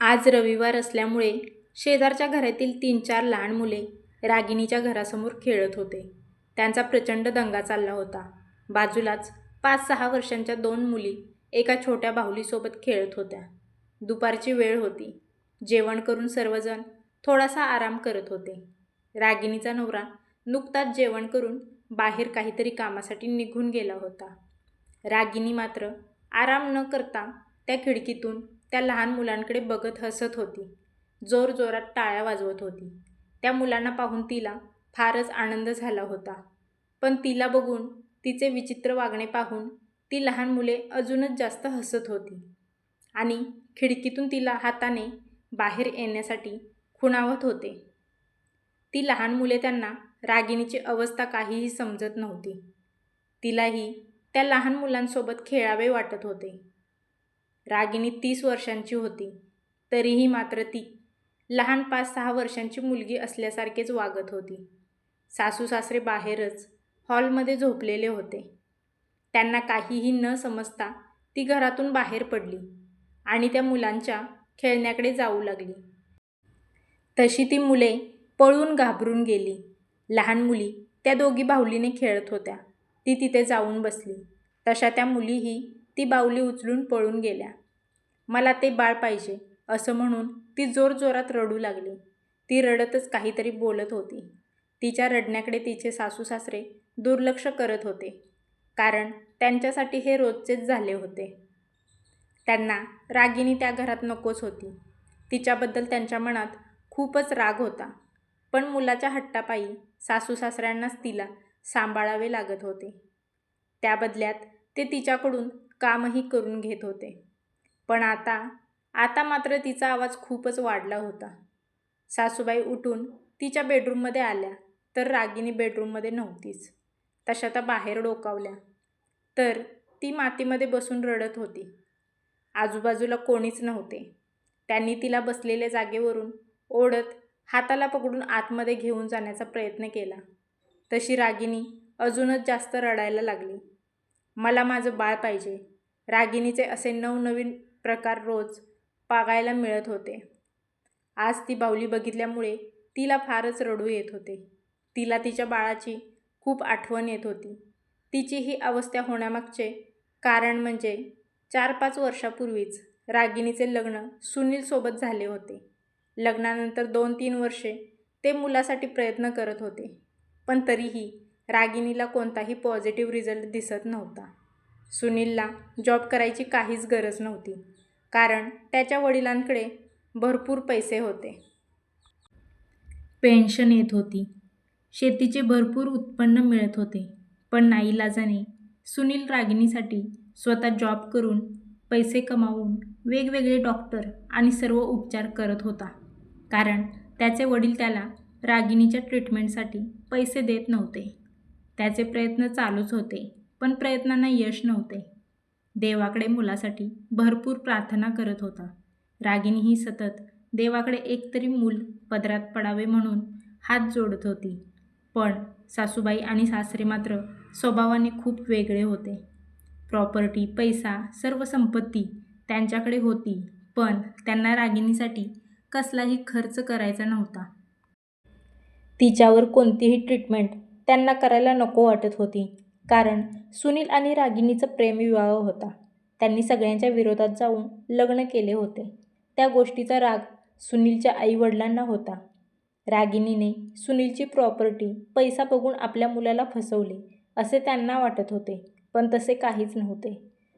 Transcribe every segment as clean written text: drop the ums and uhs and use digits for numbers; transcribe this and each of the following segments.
आज रविवार असल्यामुळे शेजारच्या घरातील 3-4 लहान मुले रागिणीच्या घरासमोर खेळत होते. त्यांचा प्रचंड दंगा चालला होता. बाजूलाच 5-6 वर्षांच्या 2 मुली एका छोट्या बाहुलीसोबत खेळत होत्या. दुपारची वेळ होती. जेवण करून सर्वजण थोडासा आराम करत होते. रागिणीचा नवरा नुकताच जेवण करून बाहेर काहीतरी कामासाठी निघून गेला होता. रागिणी मात्र आराम न करता त्या खिडकीतून त्या लहान मुलांकडे बघत हसत होती. जोरजोरात टाळ्या वाजवत होती. त्या मुलांना पाहून तिला फारच आनंद झाला होता. पण तिला बघून, तिचे विचित्र वागणे पाहून ती लहान मुले अजूनच जास्त हसत होती आणि खिडकीतून तिला हाताने बाहेर येण्यासाठी खुणावत होते. ती लहान मुले त्यांना रागिणीची अवस्था काहीही समजत नव्हती. तिलाही त्या लहान मुलांसोबत खेळावे वाटत होते. रागिणी 30 वर्षांची होती. तरीही मात्र ती लहान 5-6 वर्षांची मुलगी असल्यासारखेच वागत होती. सासू-सासरे बाहेरच हॉलमध्ये झोपलेले होते. त्यांना काहीही न समजता ती घरातून बाहेर पडली आणि त्या मुलांच्या खेळण्याकडे जाऊ लागली. तशी ती मुले पळून घाबरून गेली. लहान मुली त्या दोघी बाहुलीने खेळत होत्या. ती तिथे जाऊन बसली. तशा त्या मुलीही ती बाहुली उचलून पळून गेल्या. मला ते बाळ पाहिजे असं म्हणून ती जोरजोरात रडू लागली. ती रडतच काहीतरी बोलत होती. तिच्या रडण्याकडे तिचे सासू-सासरे दुर्लक्ष करत होते, कारण त्यांच्यासाठी हे रोजचेच झाले होते. त्यांना रागिणी त्या घरात नकोच होती. तिच्याबद्दल त्यांच्या मनात खूपच राग होता. पण मुलाच्या हट्टापायी सासू-सासऱ्यांनाच तिला सांभाळावे लागत होते. त्या बदल्यात ते तिच्याकडून कामही करून घेत होते. पण आता मात्र तिचा आवाज खूपच वाढला होता. सासूबाई उठून तिच्या बेडरूममध्ये आल्या तर रागिणी बेडरूममध्ये नव्हतीच. तशा त्या बाहेर डोकावल्या तर ती मातीमध्ये बसून रडत होती. आजूबाजूला कोणीच नव्हते. त्यांनी तिला बसलेल्या जागेवरून ओढत हाताला पकडून आतमध्ये घेऊन जाण्याचा प्रयत्न केला. तशी रागिणी अजूनच जास्त रडायला लागली. मला माझं बाळ पाहिजे. रागिणीचे असे नवनवीन प्रकार रोज पागायला मिळत होते. आज ती बाहुली बघितल्यामुळे तिला फारच रडू येत होते. तिला तिच्या बाळाची खूप आठवण येत होती. तिची ही अवस्था होण्यामागचे कारण म्हणजे 4-5 वर्षापूर्वीच रागिणीचे लग्न सुनीलसोबत झाले होते. लग्नानंतर 2-3 वर्षे ते मुलासाठी प्रयत्न करत होते. पण तरीही रागिणीला कोणताही पॉझिटिव्ह रिझल्ट दिसत नव्हता. सुनीलला जॉब करायची काहीच गरज नव्हती, कारण त्याच्या वडिलांकडे भरपूर पैसे होते. पेन्शन येत होती. शेतीचे भरपूर उत्पन्न मिळत होते. पण नाईलाजाने सुनील रागिणीसाठी स्वतः जॉब करून पैसे कमावून वेगवेगळे डॉक्टर आणि सर्व उपचार करत होता. कारण त्याचे वडील त्याला रागिणीच्या ट्रीटमेंटसाठी पैसे देत नव्हते. त्याचे प्रयत्न चालूच होते, पण प्रयत्नांना यश नव्हते. देवाकडे मुलासाठी भरपूर प्रार्थना करत होता. रागिणीही सतत देवाकडे एकतरी मूल पदरात पडावे म्हणून हात जोडत होती. पण सासूबाई आणि सासरे मात्र स्वभावाने खूप वेगळे होते. प्रॉपर्टी, पैसा, सर्व संपत्ती त्यांच्याकडे होती, पण त्यांना रागिणीसाठी कसलाही खर्च करायचा नव्हता. तिच्यावर कोणतीही ट्रीटमेंट त्यांना करायला नको वाटत होती, कारण सुनील आणि रागिणीचा प्रेमविवाह होता. त्यांनी सगळ्यांच्या विरोधात जाऊन लग्न केले होते. त्या गोष्टीचा राग सुनीलच्या आई-वडिलांना होता. रागिणीने सुनीलची प्रॉपर्टी, पैसा बघून आपल्या मुलाला फसवले असे त्यांना वाटत होते, पण तसे काहीच नव्हते.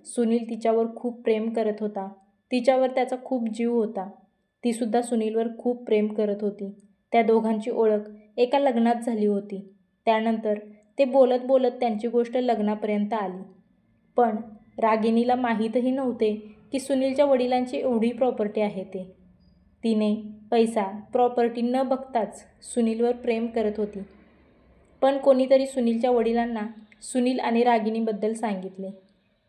सुनील तिच्यावर खूप प्रेम करत होता. तिच्यावर त्याचा खूप जीव होता. तीसुद्धा सुनीलवर खूप प्रेम करत होती. त्या दोघांची ओळख एका लग्नात झाली होती. त्यानंतर ते बोलत बोलत त्यांची गोष्ट लग्नापर्यंत आली. पण रागिणीला माहीतही नव्हते की सुनीलच्या वडिलांची एवढी प्रॉपर्टी आहे ते. तिने पैसा, प्रॉपर्टी न बघताच सुनीलवर प्रेम करत होती. पण कोणीतरी सुनीलच्या वडिलांना सुनील आणि रागिणीबद्दल सांगितले.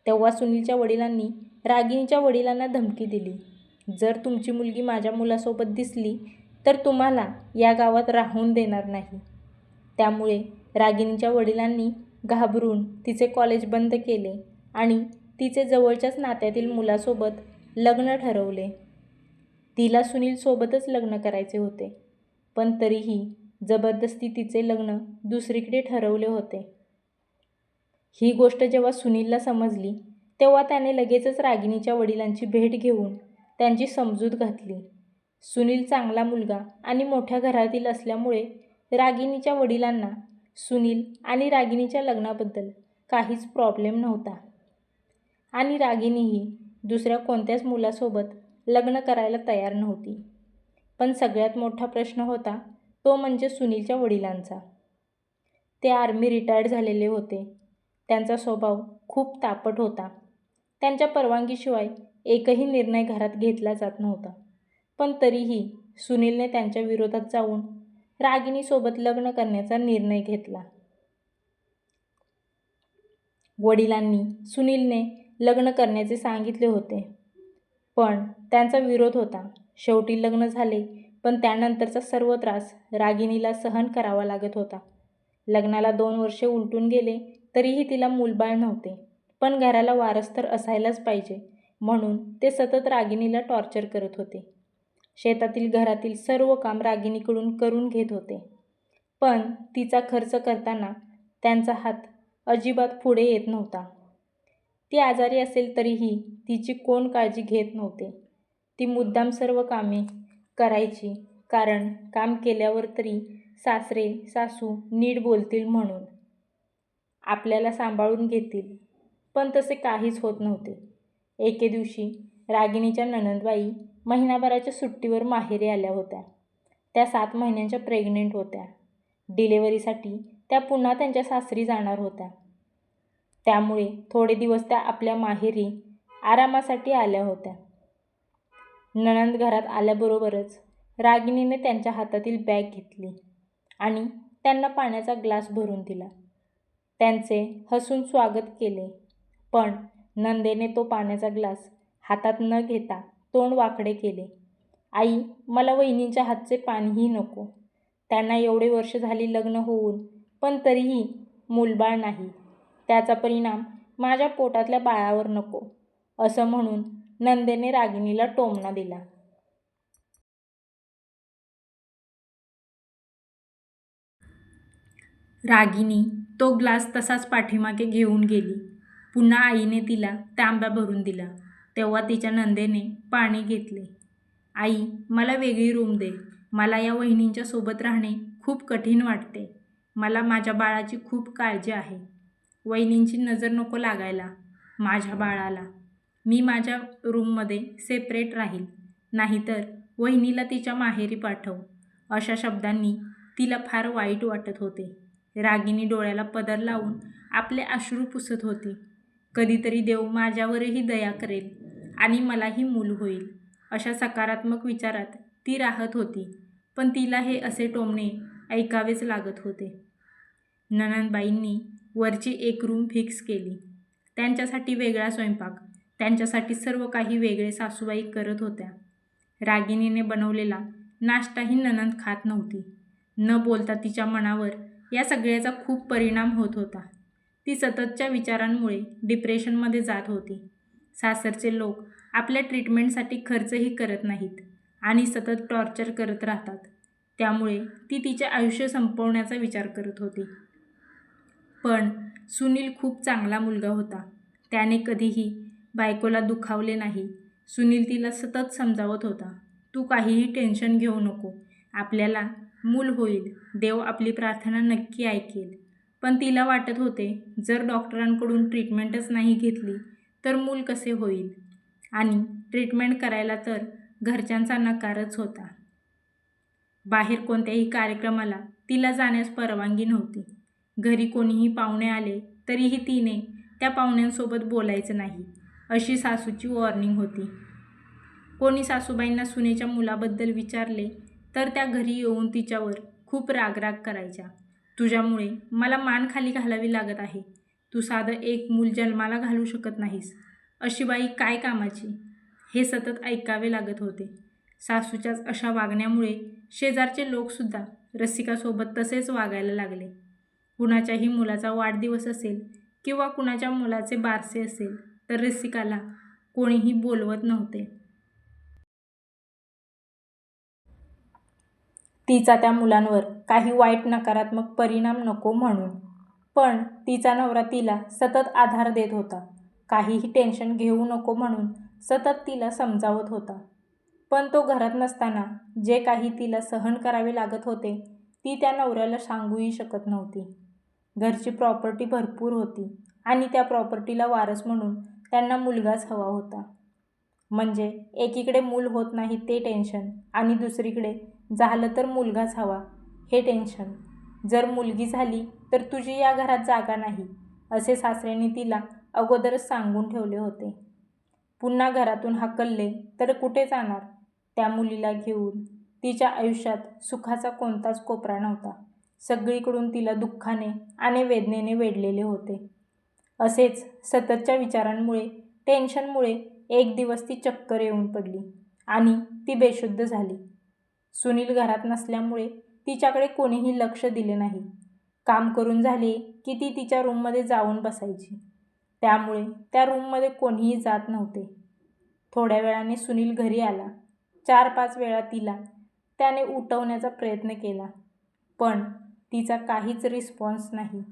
तेव्हा सुनीलच्या वडिलांनी रागिणीच्या वडिलांना धमकी दिली, जर तुमची मुलगी माझ्या मुलासोबत दिसली तर तुम्हाला या गावात राहून देणार नाही. त्यामुळे रागिणीच्या वडिलांनी घाबरून तिचे कॉलेज बंद केले आणि तिचे जवळच्याच नात्यातील मुलासोबत लग्न ठरवले. तिला सुनीलसोबतच लग्न करायचे होते, पण तरीही जबरदस्ती तिचे लग्न दुसरीकडे ठरवले होते. ही गोष्ट जेव्हा सुनीलला समजली तेव्हा त्याने लगेचच रागिणीच्या वडिलांची भेट घेऊन त्यांची समजूत घातली. सुनील चांगला मुलगा आणि मोठ्या घरातील असल्यामुळे रागिणीच्या वडिलांना सुनील आणि रागिणीच्या लग्नाबद्दल काहीच प्रॉब्लेम नव्हता आणि रागिणीही दुसऱ्या कोणत्याच मुलासोबत लग्न करायला तयार नव्हती. पण सगळ्यात मोठा प्रश्न होता तो म्हणजे सुनीलच्या वडिलांचा. ते आर्मी रिटायर्ड झालेले होते. त्यांचा स्वभाव खूप तापट होता. त्यांच्या परवानगीशिवाय एकही निर्णय घरात घेतला जात नव्हता. पण तरीही सुनीलने त्यांच्या विरोधात जाऊन रागिणीसोबत लग्न करण्याचा निर्णय घेतला. वडिलांनी सुनीलने लग्न करण्याचे सांगितले होते, पण त्यांचा विरोध होता. शेवटी लग्न झाले, पण त्यानंतरचा सर्व त्रास रागिणीला सहन करावा लागत होता. लग्नाला 2 वर्षे उलटून गेले तरीही तिला मूलबाळ नव्हते. पण घराला वारस तर असायलाच पाहिजे म्हणून ते सतत रागिणीला टॉर्चर करत होते. शेतातील घरातील सर्व काम रागिणीकडून करून घेत होते, पण तिचा खर्च करताना त्यांचा हात अजिबात पुढे येत नव्हता. ती आजारी असेल तरीही तिची कोण काळजी घेत नव्हते. ती मुद्दाम सर्व कामे करायची, कारण काम केल्यावर तरी सासरे सासू नीट बोलतील म्हणून, आपल्याला सांभाळून घेतील. पण तसे काहीच होत नव्हते. एके दिवशी रागिणीच्या नणंदबाई महिनाभराच्या सुट्टीवर माहेरी आल्या होत्या. त्या 7 महिन्यांच्या प्रेग्नेंट होत्या. डिलिव्हरीसाठी त्या पुन्हा त्यांच्या सासरी जाणार होत्या. त्यामुळे थोडे दिवस त्या आपल्या माहेरी आरामासाठी आल्या होत्या. नणंद घरात आल्याबरोबरच रागिणीने त्यांच्या हातातील बॅग घेतली आणि त्यांना पाण्याचा ग्लास भरून दिला. त्यांचे हसून स्वागत केले, पण नंदेने तो पाण्याचा ग्लास हातात न घेता तोंड वाकडे केले. आई, मला वहिनींच्या हातचे पाणीही नको. त्यांना एवढे वर्ष झाली लग्न होऊन, पण तरीही मूलबाळ नाही. त्याचा परिणाम माझ्या पोटातल्या बाळावर नको, असं म्हणून नंदेने रागिणीला टोमणा दिला. रागिणी तो ग्लास तसाच पाठीमागे घेऊन गेली. पुन्हा आईने तिला तांब्या भरून दिला. तेव्हा तिच्या नंदेने पाणी घेतले. आई, मला वेगळी रूम दे. मला या वहिनींच्या सोबत राहणे खूप कठीण वाटते. मला माझ्या बाळाची खूप काळजी आहे. वहिनींची नजर नको लागायला माझ्या बाळाला. मी माझ्या रूममध्ये सेपरेट राहील, नाहीतर वहिनीला तिच्या माहेरी पाठव. अशा शब्दांनी तिला फार वाईट वाटत होते. रागिणी डोळ्याला पदर लावून आपले अश्रू पुसत होती. कधीतरी देव माझ्यावरही दया करेल आणि मलाही मूल होईल, अशा सकारात्मक विचारात ती राहत होती. पण तिला हे असे टोमणे ऐकावेच लागत होते. नणंदबाईंनी वरची एक रूम फिक्स केली. त्यांच्यासाठी वेगळा स्वयंपाक, त्यांच्यासाठी सर्व काही वेगळे सासूबाई करत होत्या. रागिणीने बनवलेला नाश्ताही नणंद खात नव्हती. न बोलता तिच्या मनावर या सगळ्याचा खूप परिणाम होत होता. ती सततच्या विचारांमुळे डिप्रेशनमध्ये जात होती. सासरचे लोक आपल्या ट्रीटमेंटसाठी खर्चही करत नाहीत आणि सतत टॉर्चर करत राहतात. त्यामुळे ती तिचे आयुष्य संपवण्याचा विचार करत होती. पण सुनील खूप चांगला मुलगा होता. त्याने कधीही बायकोला दुखावले नाही. सुनील तिला सतत समजावत होता, तू काहीही टेन्शन घेऊ नको. आपल्याला मूल होईल. देव आपली प्रार्थना नक्की ऐकेल. पण तिला वाटत होते, जर डॉक्टरांकडून ट्रीटमेंटच नाही घेतली तर मूल कसे होईल? आणि ट्रीटमेंट करायला तर घरच्यांचा नकारच होता. बाहेर कोणत्याही कार्यक्रमाला तिला जाण्यास परवानगी नव्हती. घरी कोणीही पाहुणे आले तरीही तिने त्या पाहुण्यांसोबत बोलायचं नाही, अशी सासूची वॉर्निंग होती. कोणी सासूबाईंना सुनेच्या मुलाबद्दल विचारले तर त्या घरी येऊन तिच्यावर खूप रागराग करायच्या. तुझ्यामुळे मला मान खाली घालावी लागत आहे. तू साधं एक मूल जन्माला घालू शकत नाहीस. अशी बाई काय कामाची? हे सतत ऐकावे लागत होते. सासूच्याच अशा वागण्यामुळे शेजारचे लोकसुद्धा रसिकासोबत तसेच वागायला लागले. कुणाच्याही मुलाचा वाढदिवस असेल किंवा कुणाच्या मुलाचे बारसे असेल तर रसिकाला कोणीही बोलवत नव्हते. तिचा त्या मुलांवर काही वाईट नकारात्मक परिणाम नको म्हणून. पण तिचा नवरा तिला सतत आधार देत होता. काहीही टेन्शन घेऊ नको म्हणून सतत तिला समजावत होता. पण तो घरात नसताना जे काही तिला सहन करावे लागत होते ती त्या नवऱ्याला सांगूही शकत नव्हती. घरची प्रॉपर्टी भरपूर होती आणि त्या प्रॉपर्टीला वारस म्हणून त्यांना मुलगाच हवा होता. म्हणजे एकीकडे मूल होत नाही ते टेन्शन आणि दुसरीकडे झालं तर मुलगाच हवा हे टेन्शन. जर मुलगी झाली तर तुझी या घरात जागा नाही असे सासऱ्यांनी तिला अगोदरच सांगून ठेवले होते. पुन्हा घरातून हाकलले तर कुठे जाणार? त्या मुलीला घेऊन तिच्या आयुष्यात सुखाचा कोणताच कोपरा नव्हता. सगळीकडून तिला दुःखाने आणि वेदनेने वेढलेले होते. असेच सततच्या विचारांमुळे, टेन्शनमुळे एक दिवस ती चक्कर येऊन पडली आणि ती बेशुद्ध झाली. सुनील घरात नसल्यामुळे तिच्याकडे कोणीही लक्ष दिले नाही. काम करून झाले की ती तिच्या रूममध्ये जाऊन बसायची. त्यामुळे त्या रूममध्ये कोणीही जात नव्हते. थोड्या वेळाने सुनील घरी आला. 4-5 वेळा तिला त्याने उठवण्याचा प्रयत्न केला, पण तिचा काहीच रिस्पॉन्स नाही.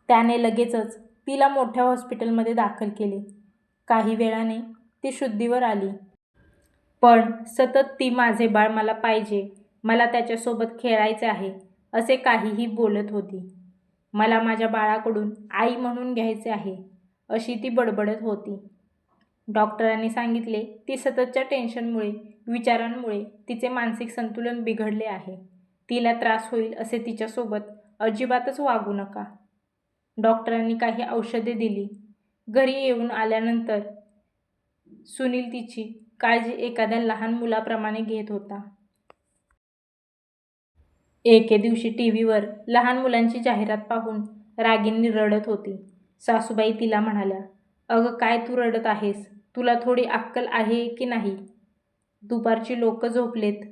त्याने लगेचच तिला मोठ्या हॉस्पिटलमध्ये दाखल केले. काही वेळाने ती शुद्धीवर आली. पण सतत ती माझे बाळ मला पाहिजे, मला त्याच्यासोबत खेळायचे आहे असे काहीही बोलत होती. मला माझ्या बाळाकडून आई म्हणून घ्यायचे आहे अशी ती बडबडत होती. डॉक्टरांनी सांगितले ती सततच्या टेन्शनमुळे, विचारांमुळे तिचे मानसिक संतुलन बिघडले आहे. तिला त्रास होईल असे तिच्यासोबत अजिबातच वागू नका. डॉक्टरांनी काही औषधे दिली. घरी येऊन आल्यानंतर सुनील तिची काळजी एखाद्या लहान मुलाप्रमाणे घेत होता. एके दिवशी टीव्हीवर लहान मुलांची जाहिरात पाहून रागिनी रडत होती. सासूबाई तिला म्हणाल्या, "अगं काय तू रडत आहेस? तुला थोडी अक्कल आहे की नाही? दुपारची लोक झोपलेत.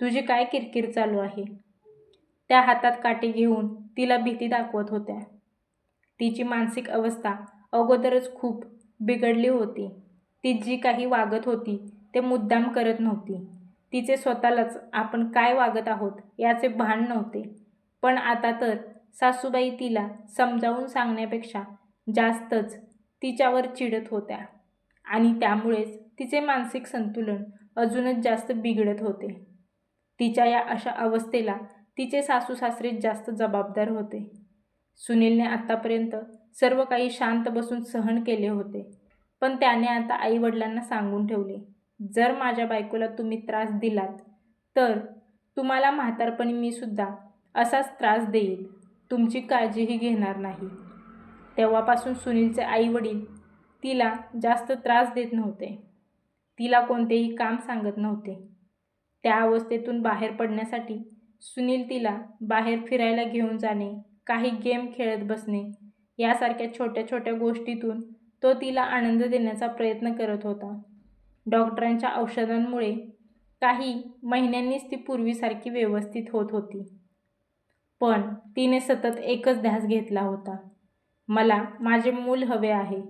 तुझी काय किरकिर चालू आहे?" त्या हातात काठी घेऊन तिला भीती दाखवत होत्या. तिची मानसिक अवस्था अगोदरच खूप बिघडली होती. ती जी काही वागत होती ते मुद्दाम करत नव्हती. तिचे स्वतःलाच आपण काय वागत आहोत याचे भान नव्हते. पण आता तर सासूबाई तिला समजावून सांगण्यापेक्षा जास्तच तिच्यावर चिडत होत्या आणि त्यामुळेच तिचे मानसिक संतुलन अजूनच जास्त बिघडत होते. तिच्या या अशा अवस्थेला तिचे सासू-सासरेच जास्त जबाबदार होते. सुनीलने आतापर्यंत सर्व काही शांत बसून सहन केले होते, पण त्याने आता आई-वडिलांना सांगून ठेवले, "जर माझ्या बायकोला तुम्ही त्रास दिलात तर तुम्हाला म्हातारपणी मी सुद्धा असाच त्रास देईन. तुमची काळजीही घेणार नाही." तेव्हापासून सुनीलचे आई-वडील तिला जास्त त्रास देत नव्हते. तिला कोणतेही काम सांगत नव्हते. त्या अवस्थेतून बाहेर पडण्यासाठी सुनील तिला बाहेर फिरायला घेऊन जाणे, काही गेम खेळत बसणे यासारख्या छोट्या छोट्या गोष्टीतून तो तिला आनंद देण्याचा प्रयत्न करत होता. डॉक्टरांच्या औषधांमुळे काही महिन्यांनीच ती पूर्वीसारखी व्यवस्थित होत होती. पण तिने सतत एकच ध्यास घेतला होता, "मला माझे मूल हवे आहे."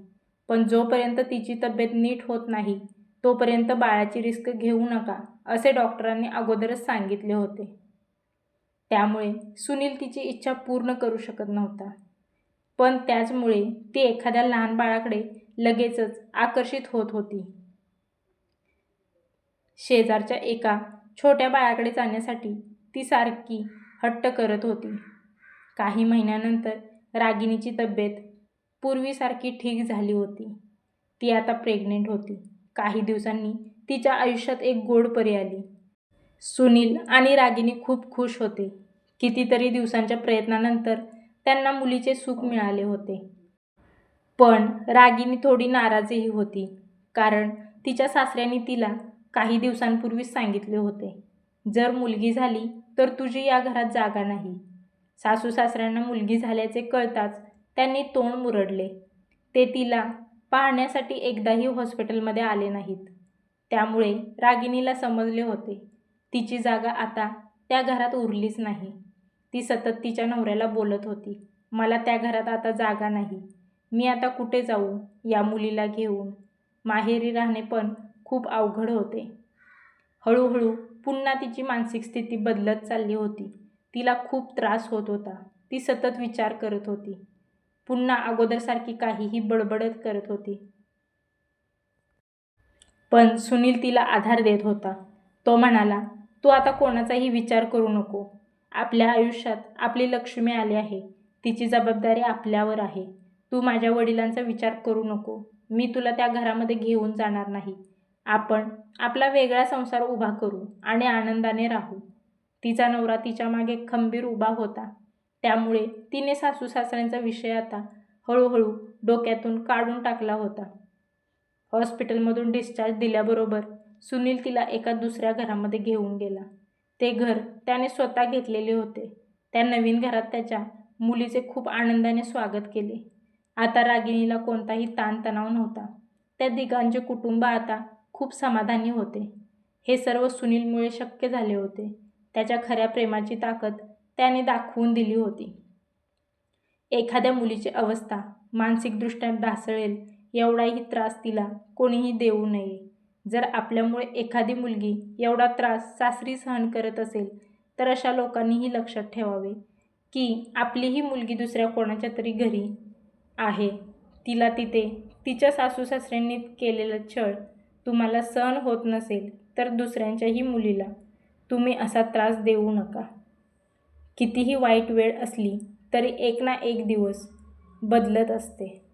पण जोपर्यंत तिची तब्येत नीट होत नाही तोपर्यंत बाळाची रिस्क घेऊ नका असे डॉक्टरांनी अगोदरच सांगितले होते. त्यामुळे सुनील तिची इच्छा पूर्ण करू शकत नव्हता. पण त्याचमुळे ती एखाद्या लहान बाळाकडे लगेचच आकर्षित होत होती. शेजारच्या एका छोट्या बाळाकडे जाण्यासाठी ती सारखी हट्ट करत होती. काही महिन्यानंतर रागिनीची तब्येत पूर्वीसारखी ठीक झाली होती. ती आता प्रेग्नेंट होती. काही दिवसांनी तिच्या आयुष्यात एक गोड परी आली. सुनील आणि रागिनी खूप खुश होते. कितीतरी दिवसांच्या प्रयत्नानंतर त्यांना मुलीचे सुख मिळाले होते. पण रागिनी थोडी नाराजही होती, कारण तिच्या सासऱ्यांनी तिला काही दिवसांपूर्वीच सांगितले होते, "जर मुलगी झाली तर तुझी या घरात जागा नाही." सासू-सासऱ्यांना मुलगी झाल्याचे कळताच त्यांनी तोंड मुरडले. ते तिला पाहण्यासाठी एकदाही हॉस्पिटलमध्ये आले नाहीत. त्यामुळे रागिनीला समजले होते, तिची जागा आता त्या घरात उरलीच नाही. ती सतत तिच्या नवऱ्याला बोलत होती, "मला त्या घरात आता जागा नाही. मी आता कुठे जाऊ या मुलीला घेऊन?" माहेरी राहणे पण खूप अवघड होते. हळूहळू पुन्हा तिची मानसिक स्थिती बदलत चालली होती. तिला खूप त्रास होत होता. ती सतत विचार करत होती. पुन्हा अगोदरसारखी काहीही बडबडत करत होती. पण सुनील तिला आधार देत होता. तो म्हणाला, तू आता कोणाचाही विचार करू नको. आपल्या आयुष्यात आपली लक्ष्मी आली आहे. तिची जबाबदारी आपल्यावर आहे. तू माझ्या वडिलांचा विचार करू नको. मी तुला त्या घरामध्ये घेऊन जाणार नाही. आपण आपला वेगळा संसार उभा करू आणि आनंदाने राहू. तिचा नवरा तिच्या मागे खंबीर उभा होता. त्यामुळे तिने सासू सासऱ्यांचा विषय आता हळूहळू डोक्यातून काढून टाकला होता. हॉस्पिटलमधून डिस्चार्ज दिल्याबरोबर सुनील तिला एका दुसऱ्या घरामध्ये घेऊन गेला. ते घर त्याने स्वतः घेतलेले होते. त्या नवीन घरात त्याच्या मुलीचे खूप आनंदाने स्वागत केले. आता रागिणीला कोणताही ताणतणाव नव्हता. त्या तिघांचे कुटुंब आता खूप समाधानी होते. हे सर्व सुनीलमुळे शक्य झाले होते. त्याच्या खऱ्या प्रेमाची ताकद त्याने दाखवून दिली होती. एखाद्या मुलीची अवस्था मानसिकदृष्ट्या ढासळेल एवढाही त्रास तिला कोणीही देऊ नये. जर आपल्यामुळे एखादी मुलगी एवढा त्रास सासरी सहन करत असेल तर अशा लोकांनीही लक्षात ठेवावे की आपलीही मुलगी दुसऱ्या कोणाच्या तरी घरी आहे. तिला तिथे तिच्या सासू सासऱ्यांनी केलेला छळ तुम्हाला सहन होत नसेल तर दुसऱ्यांच्याही मुलीला तुम्ही असा त्रास देऊ नका. कितीही वाईट वेळ असली तरी एक ना एक दिवस बदलत असते.